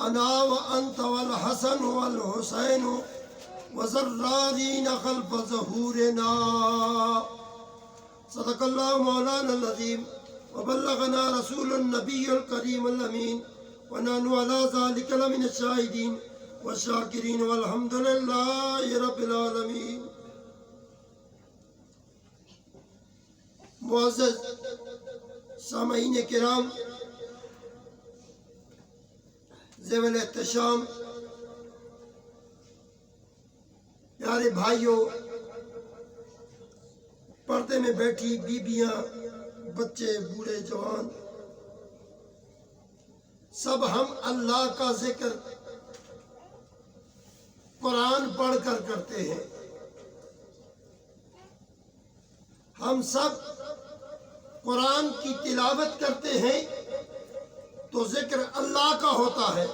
انا وانت والحسن والحسین وزرارین خلف ظہورنا. صدق اللہ مولانا العظیم وبلغنا رسول النبی الکریم الامین ونحن علی ذلک لمن الشاہدین والشاکرین والحمد للہ رب العالمین. معزز سامعین کرام، ذوی الاحتشام، پیارے بھائیوں، پردے میں بیٹھی بیبیاں، بچے، بوڑھے، جوان، سب ہم اللہ کا ذکر قرآن پڑھ کر کرتے ہیں. ہم سب قرآن کی تلاوت کرتے ہیں تو ذکر اللہ کا ہوتا ہے.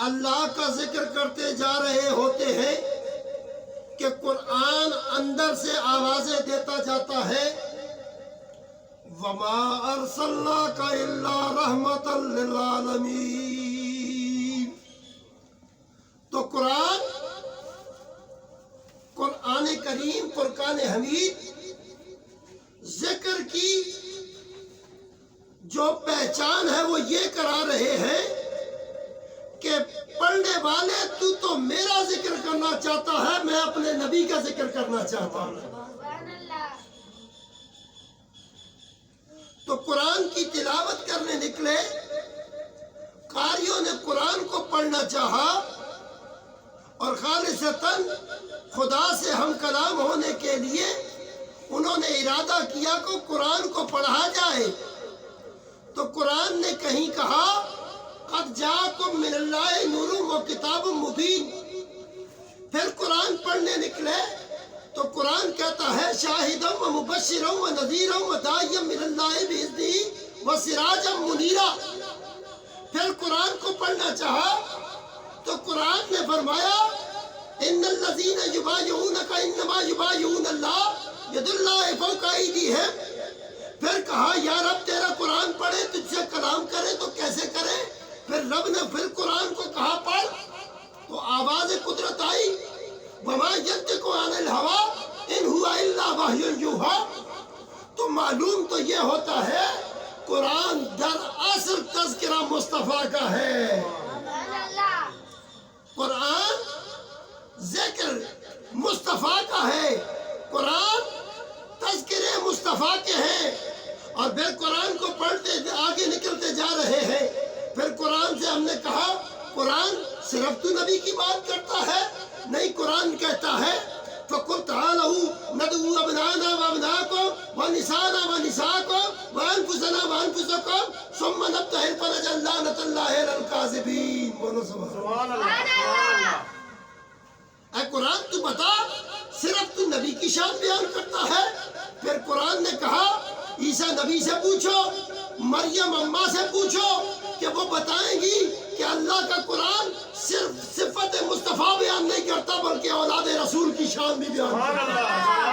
اللہ کا ذکر کرتے جا رہے ہوتے ہیں کہ قرآن اندر سے آوازیں دیتا جاتا ہے، وَمَا أَرْسَلْنَاكَ إِلَّا رَحْمَةً لِّلْعَالَمِينَ. تو قرآن کریم، فرقان حمید ذکر کی جو پہچان ہے وہ یہ کرا رہے ہیں کہ پڑھنے والے تو میرا ذکر کرنا چاہتا ہے، میں اپنے نبی کا ذکر کرنا چاہتا ہوں. تو قرآن کی تلاوت کرنے نکلے، قاریوں نے قرآن کو پڑھنا چاہا اور خالصتاً خدا سے ہم کلام ہونے کے لیے انہوں نے ارادہ کیا کہ قرآن کو پڑھا جائے. تو قرآن نے کہیں کہا قد جاءکم من اللہ نور و کتاب مبین. پھر قرآن پڑھنے نکلے تو قرآن کہتا ہے شاہدا و مبشرا و نذیرا و داعیا من اللہ باذنہ و سراجا منیرا. پھر قرآن کو پڑھنا چاہا تو قرآن نے فرمایا ان الذین یبایعونک انما یبایعون اللہ ید اللہ فوق ایدیہم. پھر کہا یا رب تیرا قرآن پڑھے، تجھ سے کلام کرے تو کیسے کرے؟ پھر رب نے پھر قرآن کو کہا پڑھ، تو آواز قدرت آئی وما ینطق عن الہویٰ ان ہوا الا وحی یوحیٰ. تو معلوم تو یہ ہوتا ہے قرآن در اصل تذکرہ مصطفیٰ کا ہے. قرآن ذکر مصطفیٰ کا ہے، قرآن تذکرے مصطفیٰ کے ہیں. اور پھر قرآن کو پڑھتے آگے نکلتے جا رہے ہیں. پھر قرآن سے ہم نے کہا قرآن صرف تو نبی کی بات کرتا ہے؟ نہیں، قرآن کہتا ہے فَقُلْ تَعَالَوْا نَدْعُو أَبْنَاءَنَا وَأَبْنَاءَكُمْ وَنِسَاءَنَا وَنِسَاءَكُمْ وَأَنفُسَنَا وَأَنفُسَكُمْ ثُمَّ نَبْتَهِلْ فَنَجْعَلْ لَعْنَةَ اللَّهِ عَلَى الْكَاذِبِينَ. بولو سبحان اللہ. اے قرآن تو بتا صرف تو نبی کی شان بیان کرتا ہے؟ پھر قرآن نے کہا عیسیٰ نبی سے پوچھو، مریم اماں سے پوچھو کہ وہ بتائیں گی کہ اللہ کا قرآن صرف صفت مصطفیٰ بیان نہیں کرتا بلکہ اولاد رسول کی شان بھی بیان کرتا ہے.